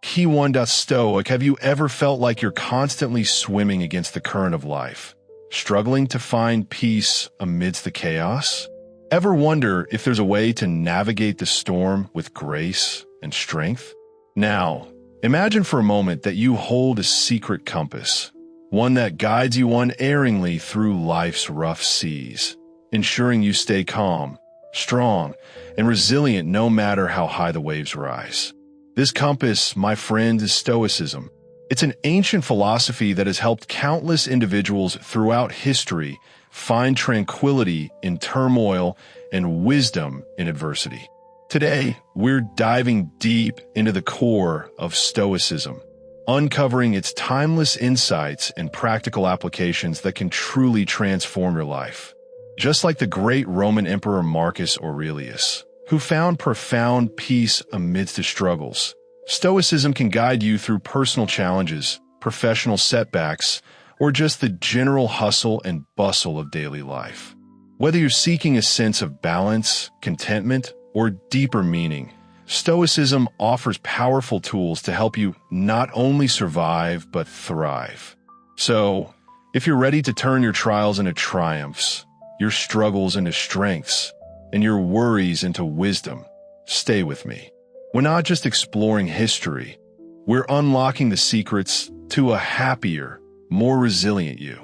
He1.Stoic, have you ever felt like you're constantly swimming against the current of life, struggling to find peace amidst the chaos? Ever wonder if there's a way to navigate the storm with grace and strength? Now, imagine for a moment that you hold a secret compass, one that guides you unerringly through life's rough seas, ensuring you stay calm, strong, and resilient no matter how high the waves rise. This compass, my friend, is Stoicism. It's an ancient philosophy that has helped countless individuals throughout history find tranquility in turmoil and wisdom in adversity. Today, we're diving deep into the core of Stoicism, uncovering its timeless insights and practical applications that can truly transform your life. Just like the great Roman Emperor Marcus Aurelius, who found profound peace amidst his struggles, Stoicism can guide you through personal challenges, professional setbacks, or just the general hustle and bustle of daily life. Whether you're seeking a sense of balance, contentment, or deeper meaning, Stoicism offers powerful tools to help you not only survive, but thrive. So, if you're ready to turn your trials into triumphs, your struggles into strengths, and your worries into wisdom, stay with me. We're not just exploring history, we're unlocking the secrets to a happier, more resilient you.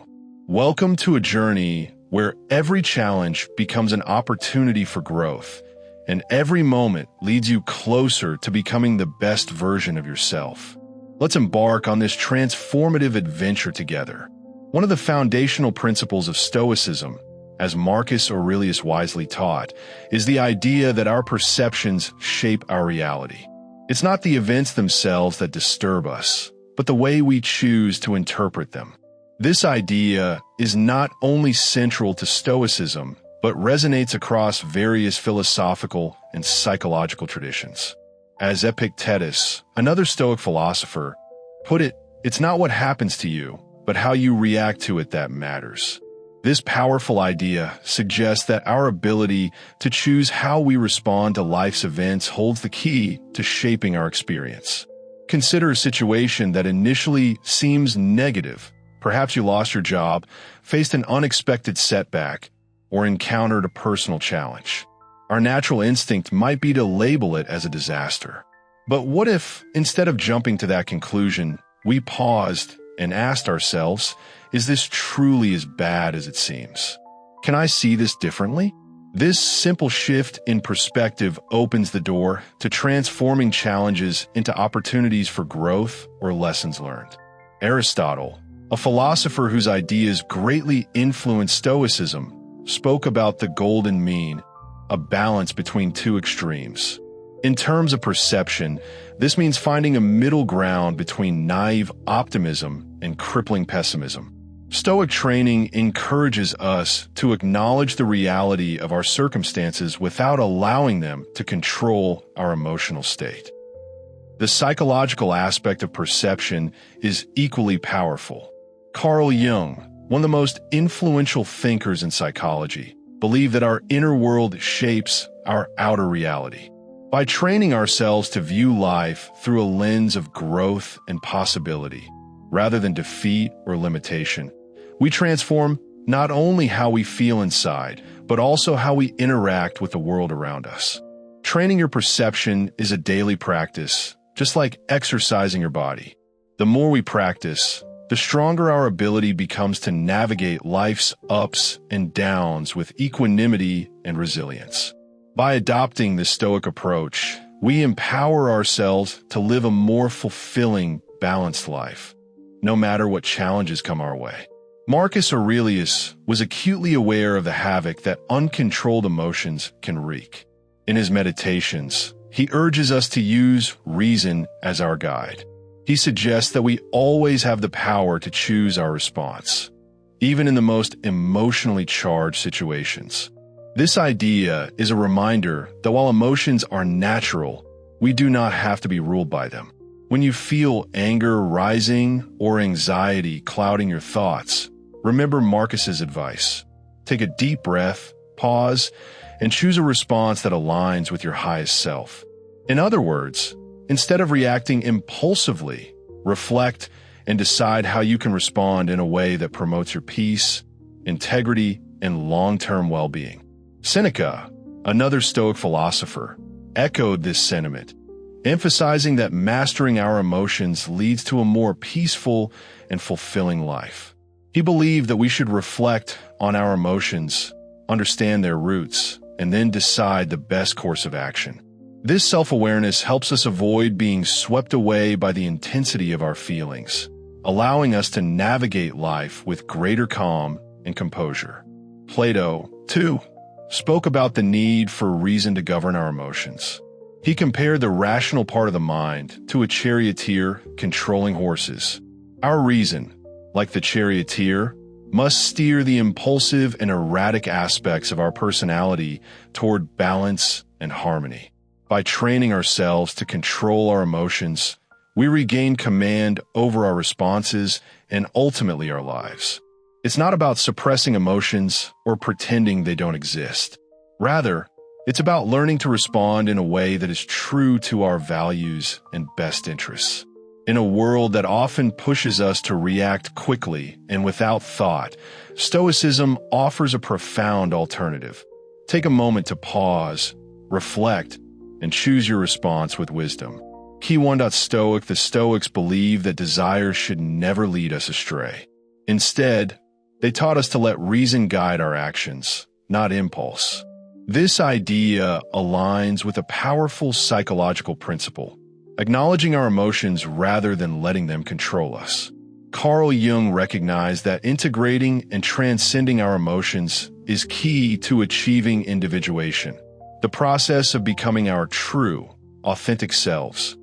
Welcome to a journey where every challenge becomes an opportunity for growth, and every moment leads you closer to becoming the best version of yourself. Let's embark on this transformative adventure together. One of the foundational principles of Stoicism, as Marcus Aurelius wisely taught, is the idea that our perceptions shape our reality. It's not the events themselves that disturb us, but the way we choose to interpret them. This idea is not only central to Stoicism, but resonates across various philosophical and psychological traditions. As Epictetus, another Stoic philosopher, put it, it's not what happens to you, but how you react to it that matters. This powerful idea suggests that our ability to choose how we respond to life's events holds the key to shaping our experience. Consider a situation that initially seems negative. Perhaps you lost your job, faced an unexpected setback, or encountered a personal challenge. Our natural instinct might be to label it as a disaster. But what if, instead of jumping to that conclusion, we paused and asked ourselves, is this truly as bad as it seems? Can I see this differently? This simple shift in perspective opens the door to transforming challenges into opportunities for growth or lessons learned. Aristotle, a philosopher whose ideas greatly influenced Stoicism, spoke about the golden mean, a balance between two extremes. In terms of perception, this means finding a middle ground between naive optimism and crippling pessimism. Stoic training encourages us to acknowledge the reality of our circumstances without allowing them to control our emotional state. The psychological aspect of perception is equally powerful. Carl Jung, one of the most influential thinkers in psychology, believed that our inner world shapes our outer reality. By training ourselves to view life through a lens of growth and possibility, rather than defeat or limitation, we transform not only how we feel inside, but also how we interact with the world around us. Training your perception is a daily practice, just like exercising your body. The more we practice, the stronger our ability becomes to navigate life's ups and downs with equanimity and resilience. By adopting this Stoic approach, we empower ourselves to live a more fulfilling, balanced life, no matter what challenges come our way. Marcus Aurelius was acutely aware of the havoc that uncontrolled emotions can wreak. In his meditations, he urges us to use reason as our guide. He suggests that we always have the power to choose our response, even in the most emotionally charged situations. This idea is a reminder that while emotions are natural, we do not have to be ruled by them. When you feel anger rising or anxiety clouding your thoughts, remember Marcus's advice. Take a deep breath, pause, and choose a response that aligns with your highest self. In other words, Instead of reacting impulsively, reflect and decide how you can respond in a way that promotes your peace, integrity, and long-term well-being. Seneca, another Stoic philosopher, echoed this sentiment, emphasizing that mastering our emotions leads to a more peaceful and fulfilling life. He believed that we should reflect on our emotions, understand their roots, and then decide the best course of action. This self-awareness helps us avoid being swept away by the intensity of our feelings, allowing us to navigate life with greater calm and composure. Plato, too, spoke about the need for reason to govern our emotions. He compared the rational part of the mind to a charioteer controlling horses. Our reason, like the charioteer, must steer the impulsive and erratic aspects of our personality toward balance and harmony. By training ourselves to control our emotions, we regain command over our responses and ultimately our lives. It's not about suppressing emotions or pretending they don't exist. Rather, it's about learning to respond in a way that is true to our values and best interests. In a world that often pushes us to react quickly and without thought, Stoicism offers a profound alternative. Take a moment to pause, reflect, and choose your response with wisdom. Key 1. Stoic. The Stoics believe that desires should never lead us astray. Instead, they taught us to let reason guide our actions, not impulse. This idea aligns with a powerful psychological principle, acknowledging our emotions rather than letting them control us. Carl Jung recognized that integrating and transcending our emotions is key to achieving individuation, the process of becoming our true, authentic selves.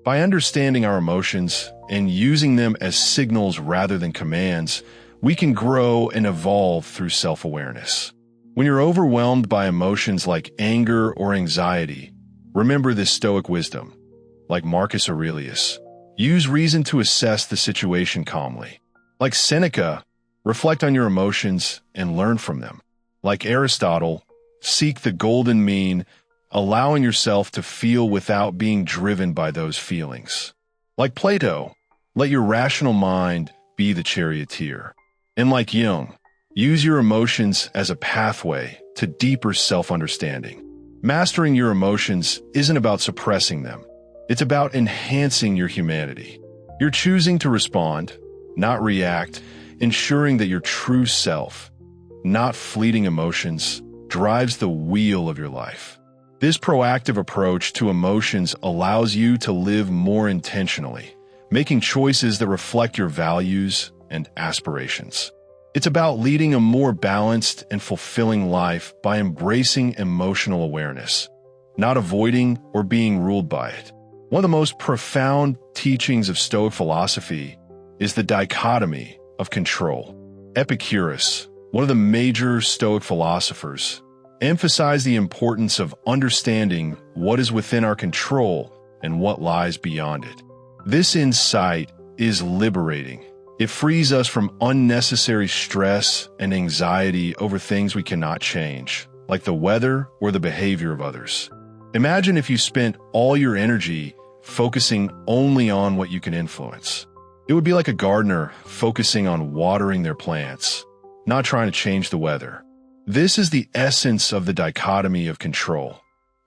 By understanding our emotions and using them as signals rather than commands, we can grow and evolve through self-awareness. When you're overwhelmed by emotions like anger or anxiety, remember this Stoic wisdom. Like Marcus Aurelius, use reason to assess the situation calmly. Like Seneca, reflect on your emotions and learn from them. Like Aristotle, seek the golden mean, allowing yourself to feel without being driven by those feelings. Like Plato, let your rational mind be the charioteer. And like Jung, use your emotions as a pathway to deeper self-understanding. Mastering your emotions isn't about suppressing them. It's about enhancing your humanity. You're choosing to respond, not react, ensuring that your true self, not fleeting emotions, drives the wheel of your life. This proactive approach to emotions allows you to live more intentionally, making choices that reflect your values and aspirations. It's about leading a more balanced and fulfilling life by embracing emotional awareness, not avoiding or being ruled by it. One of the most profound teachings of Stoic philosophy is the dichotomy of control. Epictetus, one of the major Stoic philosophers, emphasized the importance of understanding what is within our control and what lies beyond it. This insight is liberating. It frees us from unnecessary stress and anxiety over things we cannot change, like the weather or the behavior of others. Imagine if you spent all your energy focusing only on what you can influence. It would be like a gardener focusing on watering their plants, not trying to change the weather. This is the essence of the dichotomy of control,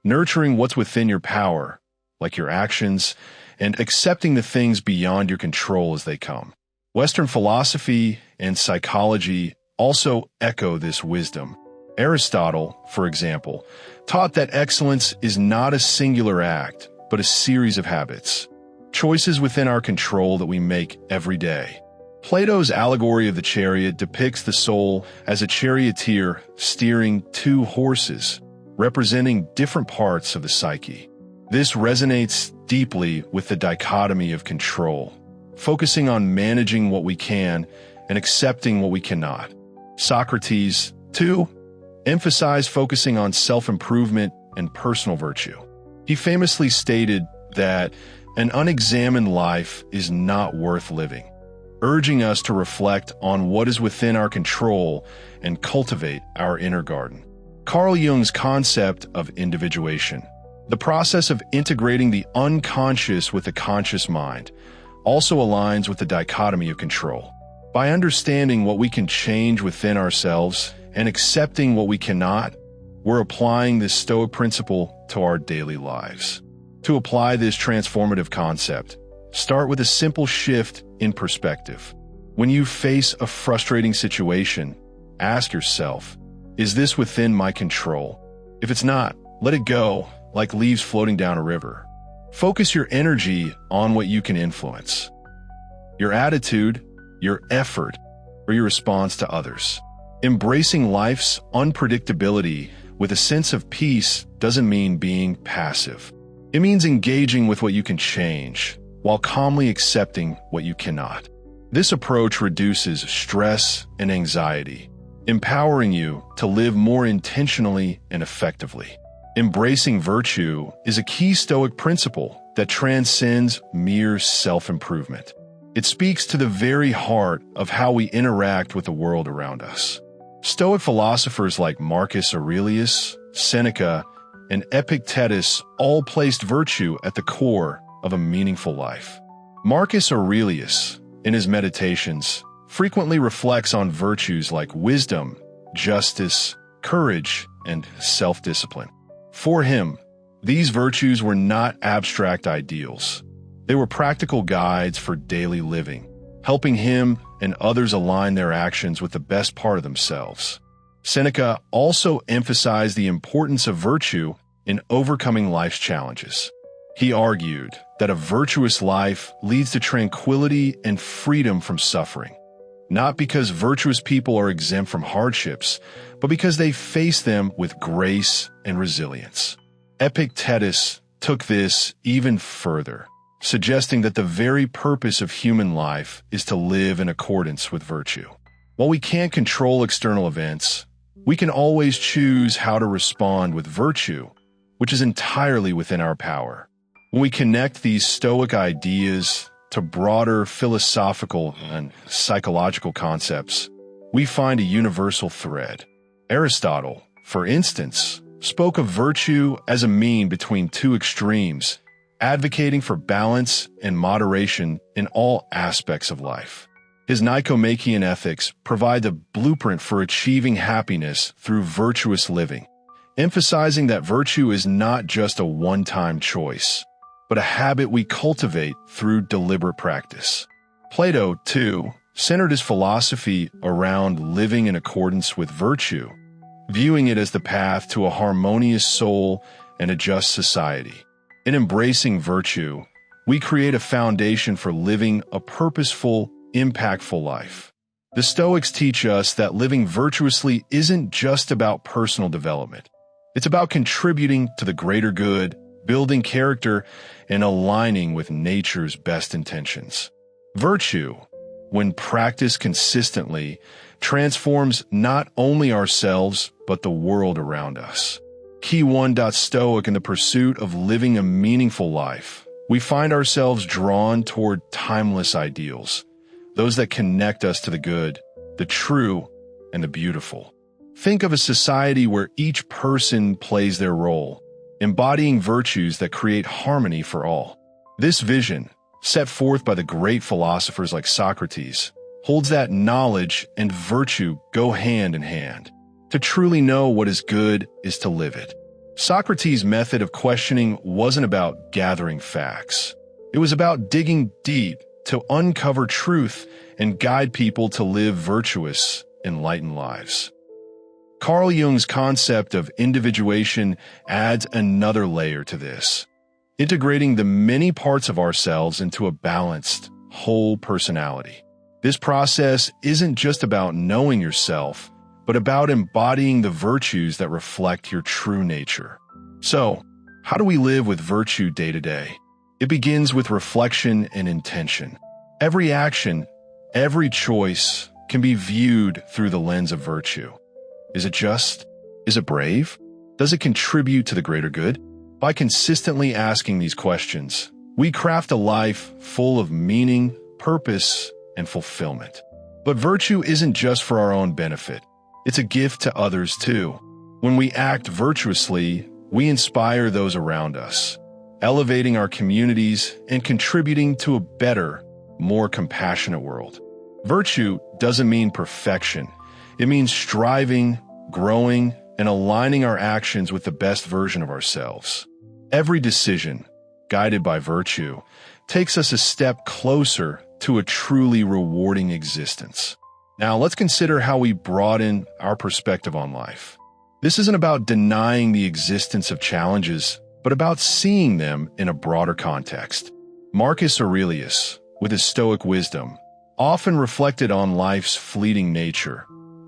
nurturing what's within your power, like your actions, and accepting the things beyond your control as they come. Western philosophy and psychology also echo this wisdom. Aristotle, for example, taught that excellence is not a singular act, but a series of habits, choices within our control that we make every day. Plato's allegory of the chariot depicts the soul as a charioteer steering two horses, representing different parts of the psyche. This resonates deeply with the dichotomy of control, focusing on managing what we can and accepting what we cannot. Socrates, too, emphasized focusing on self-improvement and personal virtue. He famously stated that an unexamined life is not worth living, urging us to reflect on what is within our control and cultivate our inner garden. Carl Jung's concept of individuation, The process of integrating the unconscious with the conscious mind also aligns with the dichotomy of control. By understanding what we can change within ourselves and accepting what we cannot, we're applying this Stoic principle to our daily lives. To apply this transformative concept, start with a simple shift in perspective. When you face a frustrating situation, ask yourself, is this within my control? If it's not, let it go, like leaves floating down a river. Focus your energy on what you can influence. Your attitude, your effort, or your response to others. Embracing life's unpredictability with a sense of peace doesn't mean being passive. It means engaging with what you can change, while calmly accepting what you cannot. This approach reduces stress and anxiety, empowering you to live more intentionally and effectively. Embracing virtue is a key Stoic principle that transcends mere self-improvement. It speaks to the very heart of how we interact with the world around us. Stoic philosophers like Marcus Aurelius, Seneca, and Epictetus all placed virtue at the core of a meaningful life. Marcus Aurelius, in his meditations, frequently reflects on virtues like wisdom, justice, courage, and self-discipline. For him, these virtues were not abstract ideals. They were practical guides for daily living, helping him and others align their actions with the best part of themselves. Seneca also emphasized the importance of virtue in overcoming life's challenges. He argued that a virtuous life leads to tranquility and freedom from suffering, not because virtuous people are exempt from hardships, but because they face them with grace and resilience. Epictetus took this even further, suggesting that the very purpose of human life is to live in accordance with virtue. While we can't control external events, we can always choose how to respond with virtue, which is entirely within our power. When we connect these Stoic ideas to broader philosophical and psychological concepts, we find a universal thread. Aristotle, for instance, spoke of virtue as a mean between two extremes, advocating for balance and moderation in all aspects of life. His Nicomachean ethics provide the blueprint for achieving happiness through virtuous living, emphasizing that virtue is not just a one-time choice, but a habit we cultivate through deliberate practice. Plato, too, centered his philosophy around living in accordance with virtue, viewing it as the path to a harmonious soul and a just society. In embracing virtue, we create a foundation for living a purposeful, impactful life. The Stoics teach us that living virtuously isn't just about personal development. It's about contributing to the greater good, building character, and aligning with nature's best intentions. Virtue, when practiced consistently, transforms not only ourselves, but the world around us. Key 1. Stoic in the pursuit of living a meaningful life, we find ourselves drawn toward timeless ideals, those that connect us to the good, the true, and the beautiful. Think of a society where each person plays their role, embodying virtues that create harmony for all. This vision, set forth by the great philosophers like Socrates, holds that knowledge and virtue go hand in hand. To truly know what is good is to live it. Socrates' method of questioning wasn't about gathering facts. It was about digging deep to uncover truth and guide people to live virtuous, enlightened lives. Carl Jung's concept of individuation adds another layer to this, integrating the many parts of ourselves into a balanced, whole personality. This process isn't just about knowing yourself, but about embodying the virtues that reflect your true nature. So, how do we live with virtue day to day? It begins with reflection and intention. Every action, every choice can be viewed through the lens of virtue. Is it just? Is it brave? Does it contribute to the greater good? By consistently asking these questions, we craft a life full of meaning, purpose, and fulfillment. But virtue isn't just for our own benefit. It's a gift to others too. When we act virtuously, we inspire those around us, elevating our communities and contributing to a better, more compassionate world. Virtue doesn't mean perfection. It means striving, growing, and aligning our actions with the best version of ourselves. Every decision, guided by virtue, takes us a step closer to a truly rewarding existence. Now, let's consider how we broaden our perspective on life. This isn't about denying the existence of challenges, but about seeing them in a broader context. Marcus Aurelius, with his Stoic wisdom, often reflected on life's fleeting nature,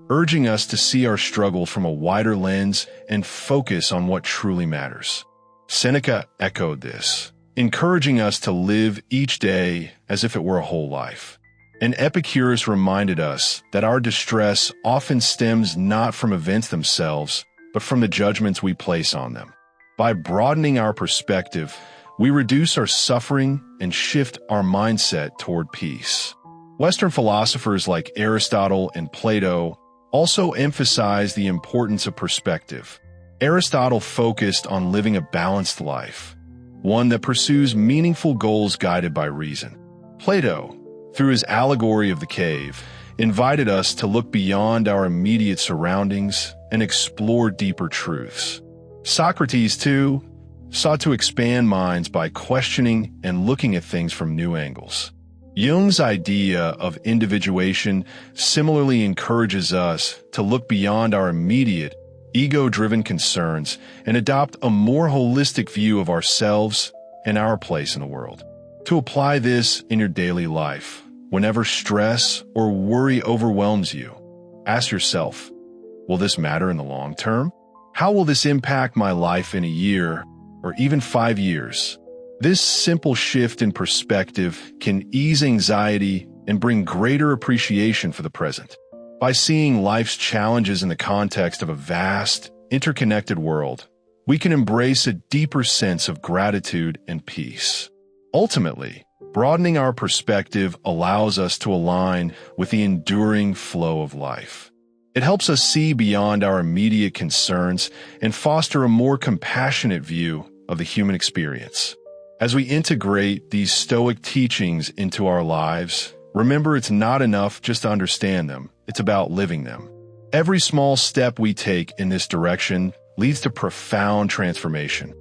urging us to see our struggle from a wider lens and focus on what truly matters. Seneca echoed this, encouraging us to live each day as if it were a whole life. And Epictetus reminded us that our distress often stems not from events themselves, but from the judgments we place on them. By broadening our perspective, we reduce our suffering and shift our mindset toward peace. Western philosophers like Aristotle and Plato also emphasize the importance of perspective. Aristotle focused on living a balanced life, one that pursues meaningful goals guided by reason. Plato, through his allegory of the cave, invited us to look beyond our immediate surroundings and explore deeper truths. Socrates, too, sought to expand minds by questioning and looking at things from new angles. Jung's idea of individuation similarly encourages us to look beyond our immediate, ego-driven concerns and adopt a more holistic view of ourselves and our place in the world. To apply this in your daily life, whenever stress or worry overwhelms you, ask yourself, will this matter in the long term? How will this impact my life in a year or even 5 years? This simple shift in perspective can ease anxiety and bring greater appreciation for the present. By seeing life's challenges in the context of a vast, interconnected world, we can embrace a deeper sense of gratitude and peace. Ultimately, broadening our perspective allows us to align with the enduring flow of life. It helps us see beyond our immediate concerns and foster a more compassionate view of the human experience. As we integrate these Stoic teachings into our lives, remember it's not enough just to understand them, it's about living them. Every small step we take in this direction leads to profound transformation.